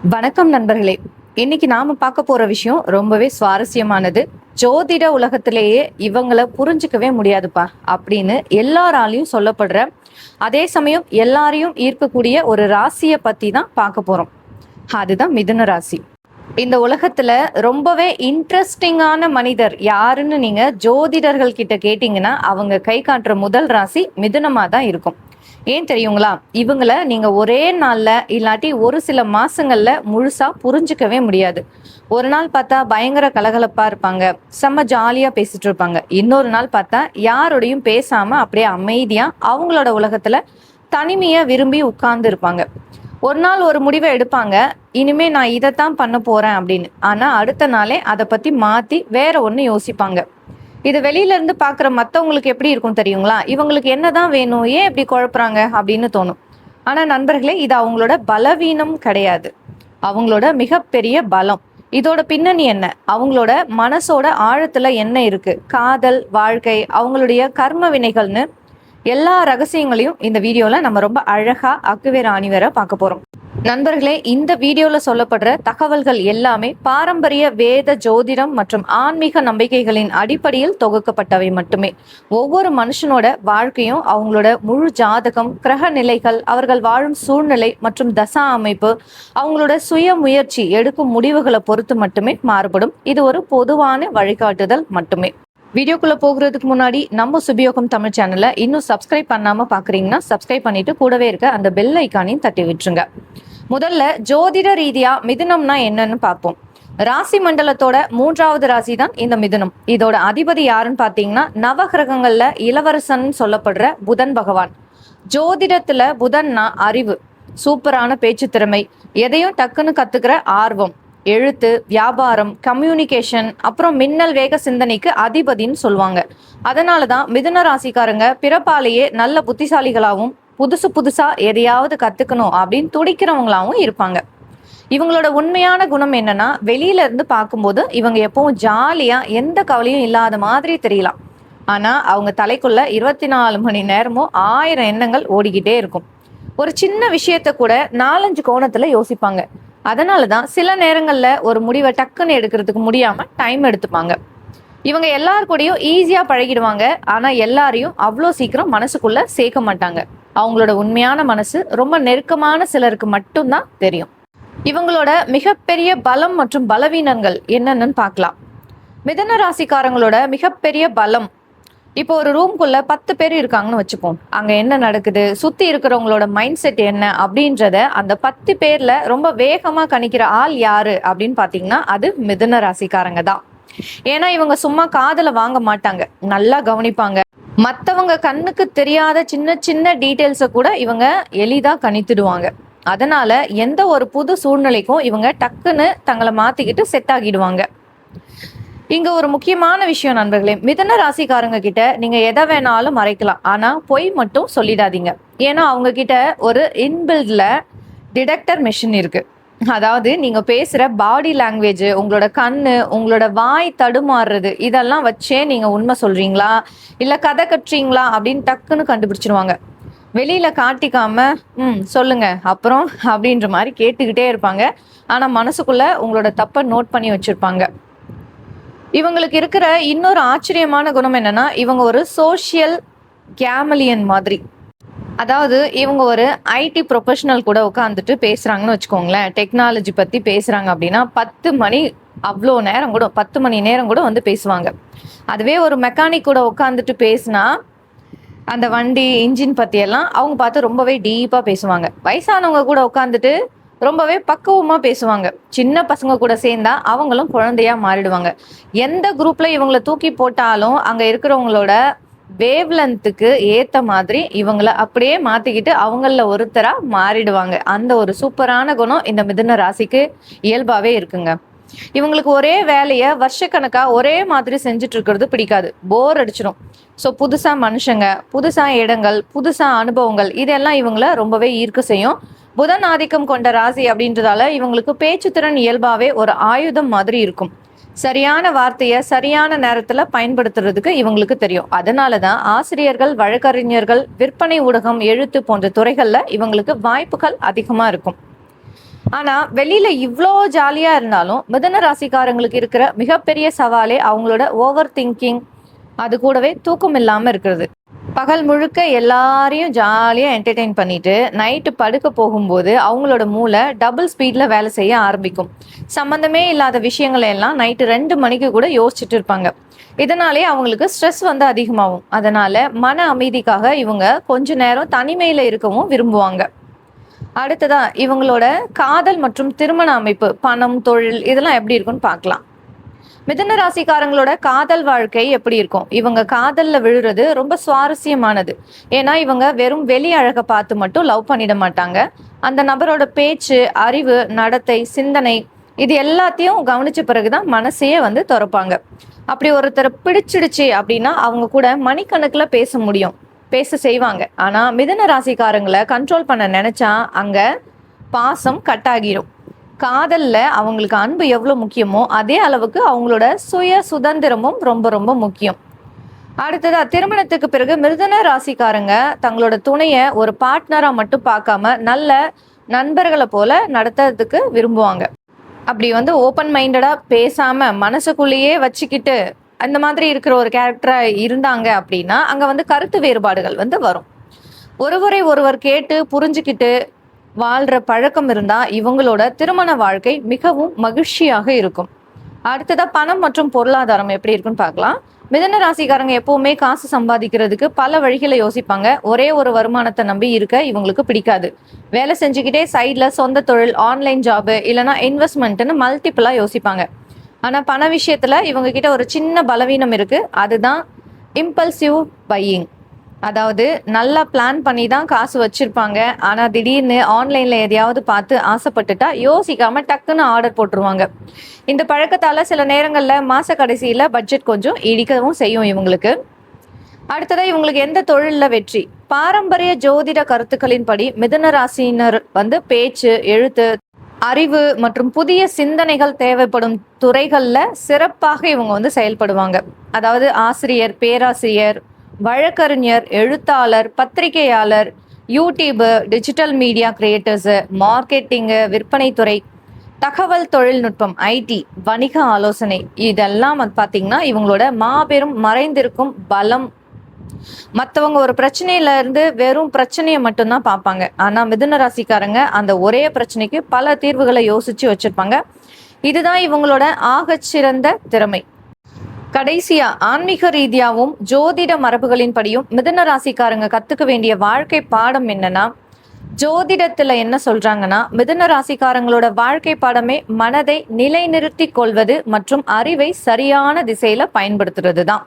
வணக்கம் நண்பர்களே. இன்னைக்கு நாம பார்க்க போற விஷயம் ரொம்பவே சுவாரஸ்யமானது. ஜோதிட உலகத்திலேயே இவங்கள புரிஞ்சுக்கவே முடியாதுப்பா அப்படின்னு எல்லாராலையும் சொல்லப்படுற, அதே சமயம் எல்லாரையும் ஈர்க்கக்கூடிய ஒரு ராசியை பத்தி தான் பார்க்க போறோம். அதுதான் மிதுன ராசி. இந்த உலகத்துல ரொம்பவே இன்ட்ரெஸ்டிங்கான மனிதர் யாருன்னு நீங்க ஜோதிடர்கள் கிட்ட கேட்டீங்கன்னா அவங்க கை காட்டுற முதல் ராசி மிதுனமா தான் இருக்கும். ஏன் தெரியுங்களா? இவங்கள நீங்க ஒரே நாள்ல இல்லாட்டி ஒரு சில மாசங்கள்ல முழுசா புரிஞ்சுக்கவே முடியாது. ஒரு நாள் பார்த்தா பயங்கர கலகலப்பா இருப்பாங்க, செம்ம ஜாலியா பேசிட்டு இருப்பாங்க. இன்னொரு நாள் பார்த்தா யாரோடையும் பேசாம அப்படியே அமைதியா அவங்களோட உலகத்துல தனிமையை விரும்பி உட்கார்ந்து இருப்பாங்க. ஒரு நாள் ஒரு முடிவை எடுப்பாங்க, இனிமே நான் இதைத்தான் பண்ண போறேன் அப்படின்னு. ஆனா அடுத்த நாளே அதை பத்தி மாத்தி வேற ஒண்ணு யோசிப்பாங்க. இது வெளியில இருந்து பாக்குற மத்தவங்களுக்கு எப்படி இருக்கும் தெரியுங்களா? இவங்களுக்கு என்னதான் வேணும், ஏன் இப்படி குழப்புறாங்க அப்படின்னு தோணும். ஆனா நண்பர்களே, இது அவங்களோட பலவீனம் கிடையாது, அவங்களோட மிகப்பெரிய பலம். இதோட பின்னணி என்ன? அவங்களோட மனசோட ஆழத்துல என்ன இருக்கு? காதல், வாழ்க்கை, அவங்களுடைய கர்ம வினைகள்னு எல்லா ரகசியங்களையும் இந்த வீடியோல நம்ம ரொம்ப அழகா அக்குவேர் ஆணிவேர பார்க்க போறோம். நண்பர்களே, இந்த வீடியோல சொல்லப்படுற தகவல்கள் எல்லாமே பாரம்பரிய வேத ஜோதிடம் மற்றும் ஆன்மீக நம்பிக்கைகளின் அடிப்படையில் தொகுக்கப்பட்டவை மட்டுமே. ஒவ்வொரு மனுஷனோட வாழ்க்கையும் அவங்களோட முழு ஜாதகம், கிரக நிலைகள், அவர்கள் வாழும் சூழ்நிலை மற்றும் தசா அமைப்பு, அவங்களோட சுய முயற்சி எடுக்கும் முடிவுகளை பொறுத்து மட்டுமே மாறுபடும். இது ஒரு பொதுவான வழிகாட்டுதல் மட்டுமே. வீடியோக்குள்ள போகிறதுக்கு முன்னாடி நம்ம சுபியோகம் தமிழ் சேனலை இன்னும் சப்ஸ்கிரைப் பண்ணாம பாக்குறீங்கன்னா சப்ஸ்கிரைப் பண்ணிட்டு கூடவே இருக்க அந்த பெல் ஐக்கானையும் தட்டி விட்டுருங்க. முதல்ல ஜோதிட ரீதியா மிதுனம்னா என்னன்னு பார்ப்போம். ராசி மண்டலத்தோட 3வது ராசி தான் இந்த மிதுனம். இதோட அதிபதி யாருன்னு பாத்தீங்கன்னா நவகிரகங்கள்ல இளவரசன் சொல்லப்படுற புதன் பகவான். ஜோதிடத்துல புதன்னா அறிவு, சூப்பரான பேச்சு திறமை, எதையும் டக்குன்னு கத்துக்கிற ஆர்வம், எழுத்து, வியாபாரம், கம்யூனிகேஷன், அப்புறம் மின்னல் வேக சிந்தனைக்கு அதிபதின்னு சொல்லுவாங்க. அதனாலதான் மிதுன ராசிக்காரங்க பிறப்பாலேயே நல்ல புத்திசாலிகளாகவும் புதுசா எதையாவது கத்துக்கணும் அப்படின்னு துடிக்கிறவங்களாவும் இருப்பாங்க. இவங்களோட உண்மையான குணம் என்னன்னா, வெளியில இருந்து பார்க்கும்போது இவங்க எப்பவும் ஜாலியா எந்த கவலையும் இல்லாத மாதிரி தெரியலாம். ஆனா அவங்க தலைக்குள்ள 24 மணி நேரமும் 1000 எண்ணங்கள் ஓடிக்கிட்டே இருக்கும். ஒரு சின்ன விஷயத்த கூட 4-5 கோணத்துல யோசிப்பாங்க. அதனாலதான் சில நேரங்கள்ல ஒரு முடிவை டக்குன்னு எடுக்கிறதுக்கு முடியாம டைம் எடுத்துப்பாங்க. இவங்க எல்லாரு கூடயும் ஈஸியா பழகிடுவாங்க. ஆனா எல்லாரையும் அவ்வளோ சீக்கிரம் மனசுக்குள்ள சேர்க்க மாட்டாங்க. அவங்களோட உண்மையான மனசு ரொம்ப நெருக்கமான சிலருக்கு மட்டும்தான் தெரியும். இவங்களோட மிகப்பெரிய பலம் மற்றும் பலவீனங்கள் என்னன்னு பார்க்கலாம். மிதுன ராசிக்காரங்களோட மிகப்பெரிய பலம், இப்போ ஒரு ரூம்குள்ள 10 பேர் இருக்காங்கன்னு வச்சுப்போம். அங்க என்ன நடக்குது, சுத்தி இருக்கிறவங்களோட மைண்ட் செட் என்ன அப்படின்றத அந்த 10 பேர்ல ரொம்ப வேகமா கணிக்கிற ஆள் யாரு அப்படின்னு பாத்தீங்கன்னா அது மிதுன ராசிக்காரங்க தான். ஏன்னா இவங்க சும்மா காதுல வாங்க மாட்டாங்க, நல்லா கவனிப்பாங்க. மத்தவங்க கண்ணுக்கு தெரியாத சின்ன சின்ன டீட்டெயில்ஸை கூட இவங்க எளிதா கணித்துடுவாங்க. அதனால எந்த ஒரு புது சூழ்நிலைக்கும் இவங்க டக்குன்னு தங்களை மாத்திக்கிட்டு செட் ஆகிடுவாங்க. இங்க ஒரு முக்கியமான விஷயம் நண்பர்களே, மிதுன ராசிக்காரங்க கிட்ட நீங்க எதை வேணாலும் மறைக்கலாம், ஆனா பொய் மட்டும் சொல்லிடாதீங்க. ஏன்னா அவங்க கிட்ட ஒரு இன்பில்ட்ல டிடெக்டர் மெஷின் இருக்கு. அதாவது நீங்க பேசுற பாடி லாங்குவேஜ், உங்களோட கண்ணு, உங்களோட வாய் தடுமாறுறது, இதெல்லாம் வச்சே நீங்க உண்மை சொல்றீங்களா இல்ல கதை கட்டுறீங்களா அப்படின்னு டக்குன்னு கண்டுபிடிச்சிருவாங்க. வெளியில காட்டிக்காம சொல்லுங்க அப்புறம் அப்படின்ற மாதிரி கேட்டுக்கிட்டே இருப்பாங்க. ஆனா மனசுக்குள்ள உங்களோட தப்ப நோட் பண்ணி வச்சிருப்பாங்க. இவங்களுக்கு இருக்கிற இன்னொரு ஆச்சரியமான குணம் என்னன்னா, இவங்க ஒரு சோஷியல் கேமலியன் மாதிரி. அதாவது இவங்க ஒரு ஐடி ப்ரொஃபஷனல் கூட உட்காந்துட்டு பேசுறாங்கன்னு வச்சுக்கோங்களேன், டெக்னாலஜி பத்தி பேசுறாங்க அப்படின்னா 10 மணி அவ்வளோ நேரம் கூட 10 மணி நேரம் கூட வந்து பேசுவாங்க. அதுவே ஒரு மெக்கானிக் கூட உட்காந்துட்டு பேசினா அந்த வண்டி இன்ஜின் பத்தி எல்லாம் அவங்க பார்த்து ரொம்பவே டீப்பா பேசுவாங்க. வயசானவங்க கூட உட்காந்துட்டு ரொம்பவே பக்குவமா பேசுவாங்க. சின்ன பசங்க கூட சேர்ந்தா அவங்களும் குழந்தையா மாறிடுவாங்க. எந்த குரூப்ல இவங்களை தூக்கி போட்டாலும் அங்க இருக்கிறவங்களோட வேவ் லென்த்துக்கு ஏத்த மாதிரி இவங்கள அப்படியே மாத்திக்கிட்டு அவங்கள ஒருத்தரா மாறிடுவாங்க. அந்த ஒரு சூப்பரான குணம் இந்த மிதுன ராசிக்கு இயல்பாவே இருக்குங்க. இவங்களுக்கு ஒரே வேலையை வருஷக்கணக்கா ஒரே மாதிரி செஞ்சுட்டு இருக்கிறது பிடிக்காது, போர் அடிச்சிடும். ஸோ புதுசா மனுஷங்க, புதுசா இடங்கள், புதுசா அனுபவங்கள், இதெல்லாம் இவங்கள ரொம்பவே ஈர்க்க செய்யும். புதன் ஆதிக்கம் கொண்ட ராசி அப்படின்றதால இவங்களுக்கு பேச்சுத்திறன் இயல்பாவே ஒரு ஆயுதம் மாதிரி இருக்கும். சரியான வார்த்தையை சரியான நேரத்துல பயன்படுத்துறதுக்கு இவங்களுக்கு தெரியும். அதனாலதான் ஆசிரியர்கள், வழக்கறிஞர்கள், விற்பனை ஊடகம், எழுத்து போன்ற துறைகள்ல இவங்களுக்கு வாய்ப்புகள் அதிகமா இருக்கும். ஆனா வெளியில இவ்ளோ ஜாலியா இருந்தாலும் மிதுன ராசிக்காரங்களுக்கு இருக்கிற மிகப்பெரிய சவாலே அவங்களோட ஓவர் திங்கிங், அது கூடவே தூக்கம் இல்லாம இருக்கிறது. பகல் முழுக்க எல்லாரையும் ஜாலியா என்டர்டெயின் பண்ணிட்டு நைட்டு படுக்க போகும்போது அவங்களோட மூளை டபுள் ஸ்பீட்ல வேலை செய்ய ஆரம்பிக்கும். சம்பந்தமே இல்லாத விஷயங்களை எல்லாம் நைட்டு 2 மணிக்கு கூட யோசிச்சுட்டு இருப்பாங்க. இதனாலே அவங்களுக்கு ஸ்ட்ரெஸ் வந்து அதிகமாகும். அதனால மன அமைதிக்காக இவங்க கொஞ்ச நேரம் தனிமையில இருக்கவும் விரும்புவாங்க. அடுத்ததா இவங்களோட காதல் மற்றும் திருமண அமைப்பு, பணம், தொழில் இதெல்லாம் எப்படி இருக்குன்னு பார்க்கலாம். மிதுன ராசிக்காரங்களோட காதல் வாழ்க்கை எப்படி இருக்கும்? இவங்க காதல்ல விழுறது ரொம்ப சுவாரஸ்யமானது. ஏன்னா இவங்க வெறும் வெளி அழகை பார்த்து மட்டும் லவ் பண்ணிட மாட்டாங்க. அந்த நபரோட பேச்சு, அறிவு, நடத்தை, சிந்தனை இது எல்லாத்தையும் கவனிச்ச பிறகுதான் மனசையே வந்து திறப்பாங்க. அப்படி ஒருத்தரை பிடிச்சிடுச்சு அப்படின்னா அவங்க கூட மணிக்கணக்குல பேச முடியும், பேச செய்வாங்க. ஆனா மிதுன ராசிக்காரங்களை கண்ட்ரோல் பண்ண நினைச்சா அங்க பாசம் கட்டாகிரும். காதல்ல அவங்களுக்கு அன்பு எவ்வளவு முக்கியமோ அதே அளவுக்கு அவங்களோட சுய சுதந்திரமும் ரொம்ப ரொம்ப முக்கியம். அடுத்ததா திருமணத்துக்கு பிறகு மிதுன ராசிக்காரங்க தங்களோட துணைய ஒரு பார்ட்னரா மட்டும் பார்க்காம நல்ல நண்பர்களை போல நடத்துறதுக்கு விரும்புவாங்க. அப்படி வந்து ஓப்பன் மைண்டடா பேசாம மனசுக்குள்ளேயே வச்சுக்கிட்டு அந்த மாதிரி இருக்கிற ஒரு கேரக்டரா இருந்தாங்க அப்படின்னா அங்க வந்து கருத்து வேறுபாடுகள் வந்து வரும். ஒருவரை ஒருவர் கேட்டு புரிஞ்சுக்கிட்டு வாழ்ற பழக்கம் இருந்தா இவங்களோட திருமண வாழ்க்கை மிகவும் மகிழ்ச்சியாக இருக்கும். அடுத்ததா பணம் மற்றும் பொருளாதாரம் எப்படி இருக்குன்னு பார்க்கலாம். மிதுன ராசிக்காரங்க எப்பவுமே காசு சம்பாதிக்கிறதுக்கு பல வழிகளை யோசிப்பாங்க. ஒரே ஒரு வருமானத்தை நம்பி இருக்க இவங்களுக்கு பிடிக்காது. வேலை செஞ்சுக்கிட்டே சைட்ல சொந்த தொழில், ஆன்லைன் ஜாப் இல்லைன்னா இன்வெஸ்ட்மெண்ட்னு மல்டிபிளா யோசிப்பாங்க. ஆனா பண விஷயத்துல இவங்க கிட்ட ஒரு சின்ன பலவீனம் இருக்கு. அதுதான் இம்பல்சிவ் பையிங். அதாவது நல்லா பிளான் பண்ணி தான் காசு வச்சிருப்பாங்க. ஆனா திடீர்னு ஆன்லைன்ல எதையாவது பார்த்து ஆசைப்பட்டுட்டா யோசிக்காம டக்குன்னு ஆர்டர் போட்டுருவாங்க. இந்த பழக்கத்தால சில நேரங்கள்ல மாச கடைசியில பட்ஜெட் கொஞ்சம் இடிக்கவும் செய்யும் இவங்களுக்கு. அடுத்ததா இவங்களுக்கு எந்த தொழில்ல வெற்றி? பாரம்பரிய ஜோதிட கருத்துக்களின்படி மிதுன ராசியினர் வந்து பேச்சு, எழுத்து, அறிவு மற்றும் புதிய சிந்தனைகள் தேவைப்படும் துறைகள்ல சிறப்பாக இவங்க வந்து செயல்படுவாங்க. அதாவது ஆசிரியர், பேராசிரியர், வழக்கறிஞர், எழுத்தாளர், பத்திரிகையாளர், YouTube, digital media creators, marketing, விற்பனைத்துறை, தகவல் தொழில்நுட்பம், ஐடி, வணிக ஆலோசனை இதெல்லாம் வந்து பார்த்தீங்கன்னா இவங்களோட மாபெரும் மறைந்திருக்கும் பலம். மற்றவங்க ஒரு பிரச்சனையில இருந்து வெறும் பிரச்சனையை மட்டும்தான் பார்ப்பாங்க. ஆனா மிதுன ராசிக்காரங்க அந்த ஒரே பிரச்சனைக்கு பல தீர்வுகளை யோசிச்சு வச்சிருப்பாங்க. இதுதான் இவங்களோட ஆகச்சிறந்த திறமை. கடைசியா ஆன்மீக ரீதியாவும் ஜோதிட மரபுகளின் படியும் மிதுன ராசிக்காரங்க கத்துக்க வேண்டிய வாழ்க்கை பாடம் என்னன்னா, ஜோதிடத்துல என்ன சொல்றாங்கன்னா, மிதுன ராசிக்காரங்களோட வாழ்க்கை பாடமே மனதை நிலைநிறுத்தி கொள்வது மற்றும் அறிவை சரியான திசையில பயன்படுத்துறது தான்.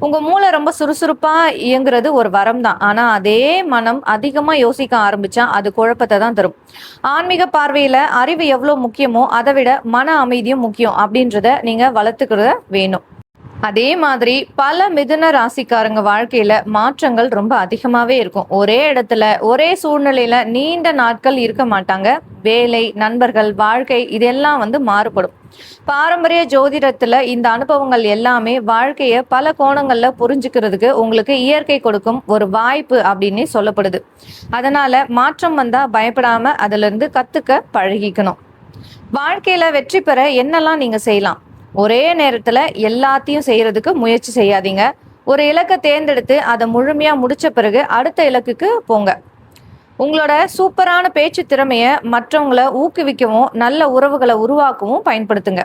உங்க மூளை ரொம்ப சுறுசுறுப்பா இயங்குறது ஒரு வரம் தான். ஆனா அதே மனம் அதிகமா யோசிக்க ஆரம்பிச்சா அது குழப்பத்தை தான் தரும். ஆன்மீக பார்வையில அறிவு எவ்வளவு முக்கியமோ அதை விட மன அமைதியும் முக்கியம் அப்படின்றத நீங்க வளர்த்துக்கிறத வேணும். அதே மாதிரி பல மிதுன ராசிக்காரங்க வாழ்க்கையில மாற்றங்கள் ரொம்ப அதிகமாவே இருக்கும். ஒரே இடத்துல ஒரே சூழ்நிலையில நீண்ட நாட்கள் இருக்க மாட்டாங்க. வேலை, நண்பர்கள், வாழ்க்கை இதெல்லாம் வந்து மாறுபடும். பாரம்பரிய ஜோதிடத்துல இந்த அனுபவங்கள் எல்லாமே வாழ்க்கைய பல கோணங்கள்ல புரிஞ்சுக்கிறதுக்கு உங்களுக்கு இயற்கை கொடுக்கும் ஒரு வாய்ப்பு அப்படின்னே சொல்லப்படுது. அதனால மாற்றம் வந்தா பயப்படாம அதுல இருந்து கத்துக்க பழகிக்கணும். வாழ்க்கையில வெற்றி பெற என்னெல்லாம் நீங்க செய்யலாம்? ஒரே நேரத்துல எல்லாத்தையும் செய்யறதுக்கு முயற்சி செய்யாதீங்க. ஒரு இலக்கை தேர்ந்தெடுத்து அதை முழுமையா முடிச்ச பிறகு அடுத்த இலக்குக்கு போங்க. உங்களோட சூப்பரான பேச்சு திறமைய மற்றவங்களை ஊக்குவிக்கவும் நல்ல உறவுகளை உருவாக்கவும் பயன்படுத்துங்க.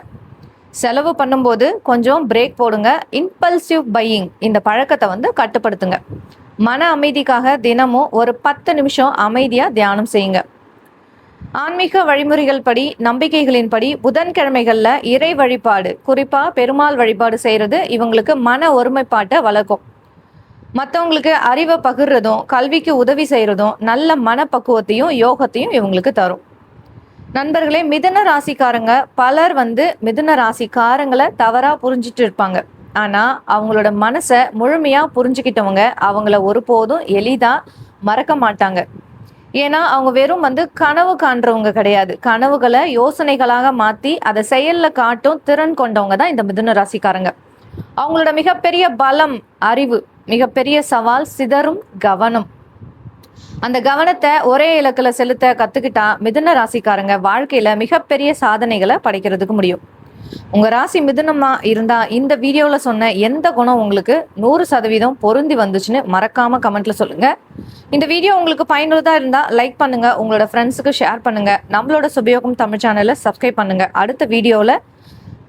செலவு பண்ணும்போது கொஞ்சம் பிரேக் போடுங்க. இம்பல்சிவ் பையிங் இந்த பழக்கத்தை வந்து கட்டுப்படுத்துங்க. மன அமைதிக்காக தினமும் ஒரு 10 நிமிஷம் அமைதியா தியானம் செய்யுங்க. ஆன்மீக வழிமுறைகள் படி, நம்பிக்கைகளின் படி புதன்கிழமைகள்ல இறை வழிபாடு, குறிப்பா பெருமாள் வழிபாடு செய்யறது இவங்களுக்கு மன ஒருமைப்பாட்டை வளர்க்கும். மற்றவங்களுக்கு அறிவை பகிர்றதும் கல்விக்கு உதவி செய்யறதும் நல்ல மனப்பக்குவத்தையும் யோகத்தையும் இவங்களுக்கு தரும். நண்பர்களே, மிதுன ராசிக்காரங்க பலர் வந்து மிதுன ராசிக்காரங்களை தவறா புரிஞ்சிட்டு இருப்பாங்க. ஆனா அவங்களோட மனசை முழுமையா புரிஞ்சுக்கிட்டவங்க அவங்கள ஒருபோதும் எளிதா மறக்க மாட்டாங்க. ஏன்னா அவங்க வெறும் வந்து கனவு காண்றவங்க கிடையாது. கனவுகளை யோசனைகளாக மாத்தி அதை செயல்ல காட்டும் திறன் கொண்டவங்க தான் இந்த மிதுன ராசிக்காரங்க. அவங்களோட மிகப்பெரிய பலம் அறிவு, மிகப்பெரிய சவால் சிதறும் கவனம். அந்த கவனத்தை ஒரே இலக்குல செலுத்த கத்துக்கிட்டா மிதுன ராசிக்காரங்க வாழ்க்கையில மிகப்பெரிய சாதனைகளை படைக்கிறதுக்கு முடியும். உங்க ராசி மிதுனமா இருந்தா இந்த வீடியோல சொன்ன எந்த குணம் உங்களுக்கு 100% பொருந்தி வந்துச்சுன்னு மறக்காம கமெண்ட்ல சொல்லுங்க. இந்த வீடியோ உங்களுக்கு பயனுள்ளதா இருந்தா லைக் பண்ணுங்க, உங்களோட ஃப்ரெண்ட்ஸுக்கு ஷேர் பண்ணுங்க, நம்மளோட சுபயோகம் தமிழ் சேனலை சப்ஸ்கிரைப் பண்ணுங்க. அடுத்த வீடியோல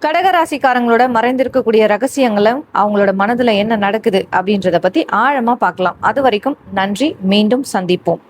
கடகராசிக்காரங்களோட மறைந்திருக்கக்கூடிய ரகசியங்களும் அவங்களோட மனதுல என்ன நடக்குது அப்படின்றத பத்தி ஆழமா பார்க்கலாம். அது வரைக்கும் நன்றி. மீண்டும் சந்திப்போம்.